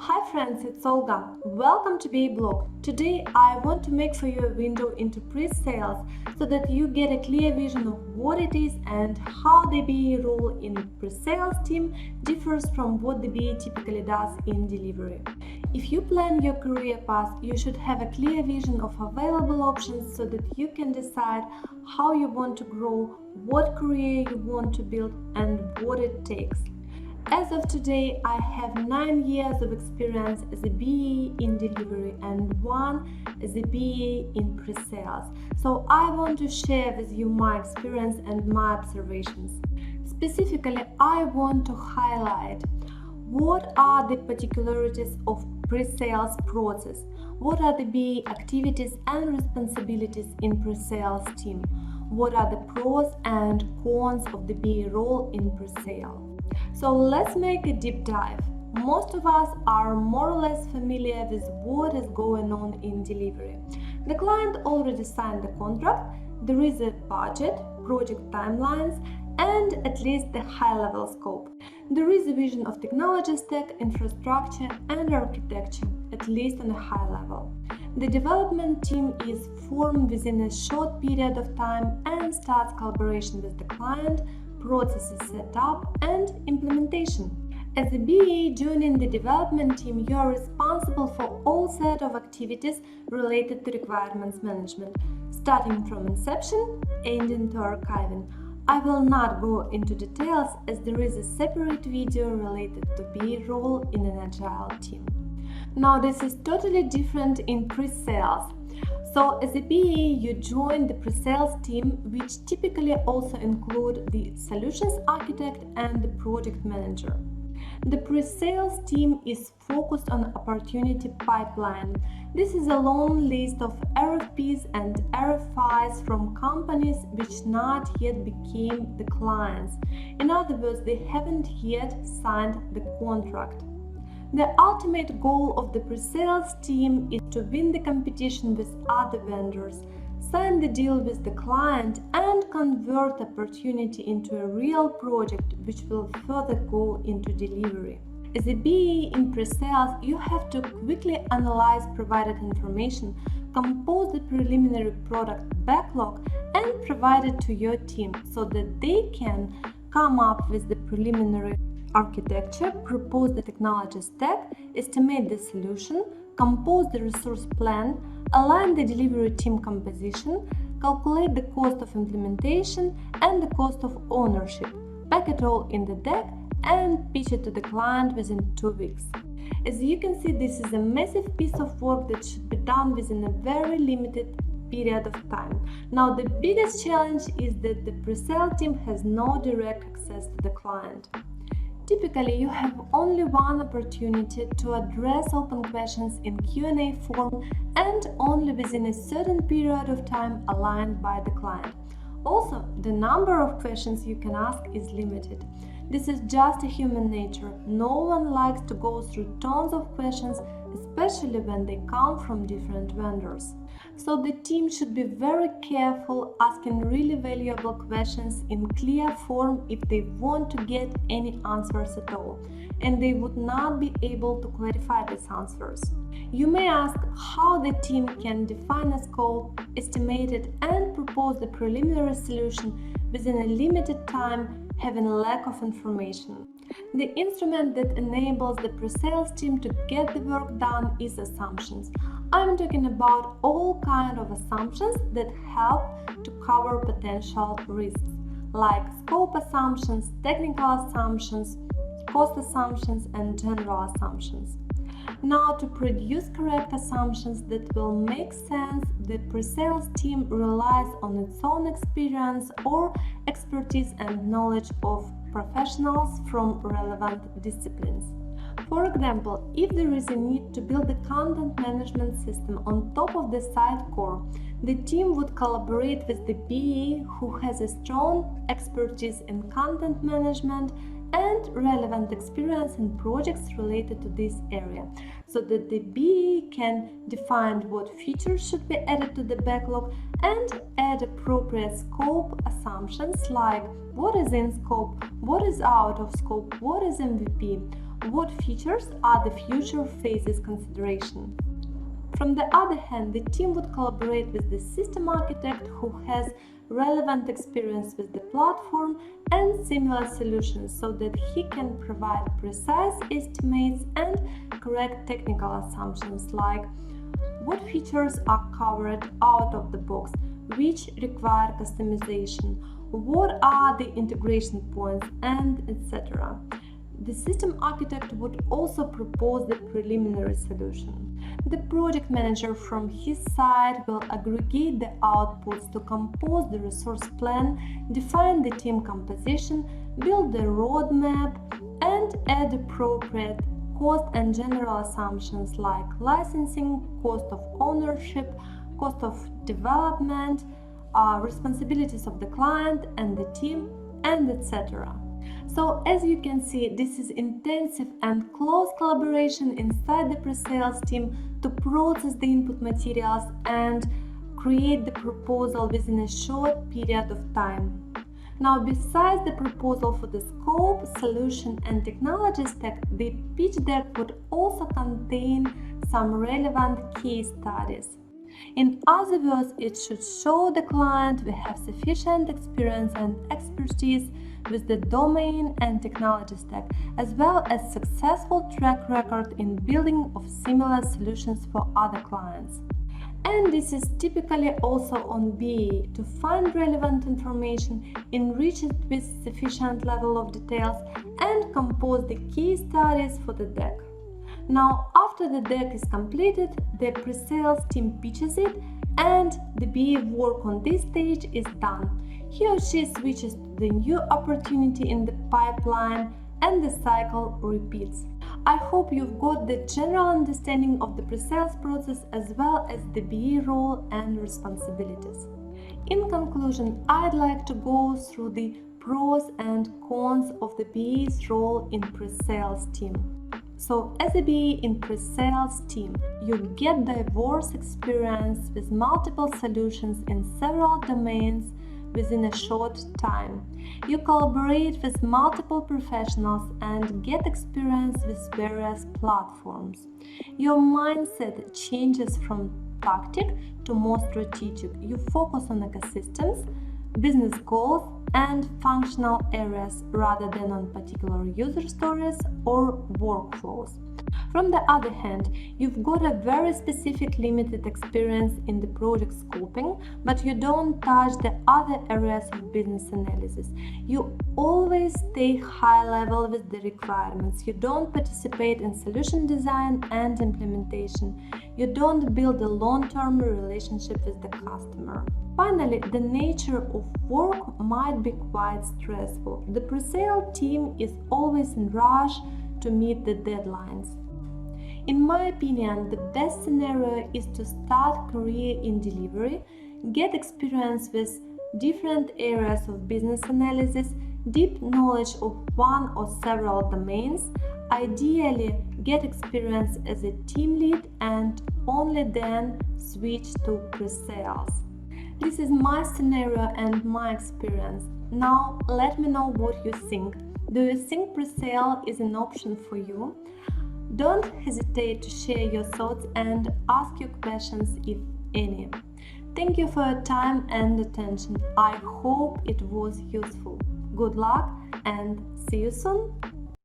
Hi friends, it's Olga. Welcome to BA Blog. Today I want to make for you a window into pre-sales so that you get a clear vision of what it is and how the BA role in pre-sales team differs from what the BA typically does in delivery. If you plan your career path, you should have a clear vision of available options so that you can decide how you want to grow, what career you want to build, and what it takes. As of today, I have 9 years of experience as a BA in delivery and 1 as a BA in pre-sales. So I want to share with you my experience and my observations. Specifically, I want to highlight what are the particularities of pre-sales process, what are the BA activities and responsibilities in pre-sales team, what are the pros and cons of the BA role in pre-sale. So let's make a deep dive. Most of us are more or less familiar with what is going on in delivery. The client already signed the contract, there is a budget, project timelines, and at least the high-level scope. There is a vision of technology stack, infrastructure, and architecture, at least on a high level. The development team is formed within a short period of time and starts collaboration with the client, processes set up, and implementation. As a BA joining the development team, you are responsible for all set of activities related to requirements management, starting from inception, ending to archiving. I will not go into details as there is a separate video related to BA role in an agile team. Now this is totally different in pre-sales. So as a BA, you join the pre-sales team, which typically also include the solutions architect and the project manager. The pre-sales team is focused on opportunity pipeline. This is a long list of RFPs and RFIs from companies which not yet became the clients. In other words, they haven't yet signed the contract. The ultimate goal of the pre-sales team is to win the competition with other vendors, sign the deal with the client, and convert opportunity into a real project which will further go into delivery. As a BA in pre-sales, you have to quickly analyze provided information, compose the preliminary product backlog, and provide it to your team so that they can come up with the preliminary architecture, propose the technology stack, estimate the solution, compose the resource plan, align the delivery team composition, calculate the cost of implementation and the cost of ownership, pack it all in the deck, and pitch it to the client within 2 weeks. As you can see, this is a massive piece of work that should be done within a very limited period of time. Now, the biggest challenge is that the pre-sale team has no direct access to the client. Typically, you have only one opportunity to address open questions in Q&A form and only within a certain period of time aligned by the client. Also, the number of questions you can ask is limited. This is just a human nature. No one likes to go through tons of questions, especially when they come from different vendors. So the team should be very careful asking really valuable questions in clear form if they want to get any answers at all, and they would not be able to clarify these answers. You may ask how the team can define a scope, estimate it, and propose the preliminary solution within a limited time, having a lack of information. The instrument that enables the pre-sales team to get the work done is assumptions. I'm talking about all kinds of assumptions that help to cover potential risks, like scope assumptions, technical assumptions, cost assumptions, and general assumptions. Now, to produce correct assumptions that will make sense, the pre-sales team relies on its own experience or expertise and knowledge of professionals from relevant disciplines. For example, if there is a need to build a content management system on top of the site core, the team would collaborate with the BA who has a strong expertise in content management and relevant experience in projects related to this area, so that the BA can define what features should be added to the backlog and add appropriate scope assumptions like what is in scope, what is out of scope, what is MVP, what features are the future phases consideration. From the other hand, the team would collaborate with the system architect who has relevant experience with the platform and similar solutions so that he can provide precise estimates and correct technical assumptions like what features are covered out of the box, which require customization, what are the integration points, and etc. The system architect would also propose the preliminary solution. The project manager from his side will aggregate the outputs to compose the resource plan, define the team composition, build the roadmap, and add appropriate cost and general assumptions like licensing, cost of ownership, cost of development, responsibilities of the client and the team, and etc. So as you can see, this is intensive and close collaboration inside the pre-sales team to process the input materials and create the proposal within a short period of time. Now, besides the proposal for the scope, solution and technology stack, the pitch deck would also contain some relevant case studies. In other words, it should show the client we have sufficient experience and expertise with the domain and technology stack, as well as successful track record in building of similar solutions for other clients. And this is typically also on BA to find relevant information, enrich it with sufficient level of details, and compose the case studies for the deck. Now, after the deck is completed, the pre-sales team pitches it and the BA work on this stage is done. He or she switches to the new opportunity in the pipeline and the cycle repeats. I hope you've got the general understanding of the pre-sales process as well as the BA role and responsibilities. In conclusion, I'd like to go through the pros and cons of the BA's role in pre-sales team. So as a BA in pre-sales team, you get diverse experience with multiple solutions in several domains within a short time. You collaborate with multiple professionals and get experience with various platforms. Your mindset changes from tactic to more strategic. You focus on ecosystems, business goals, and functional areas rather than on particular user stories or workflows. From the other hand, you've got a very specific limited experience in the project scoping, but you don't touch the other areas of business analysis. You always stay high level with the requirements. You don't participate in solution design and implementation. You don't build a long-term relationship with the customer. Finally, the nature of work might be quite stressful. The pre-sale team is always in rush to meet the deadlines. In my opinion, the best scenario is to start career in delivery, get experience with different areas of business analysis, deep knowledge of one or several domains, ideally get experience as a team lead, and only then switch to pre-sales. This is my scenario and my experience. Now let me know what you think. Do you think pre-sale is an option for you? Don't hesitate to share your thoughts and ask your questions if any. Thank you for your time and attention. I hope it was useful. Good luck and see you soon!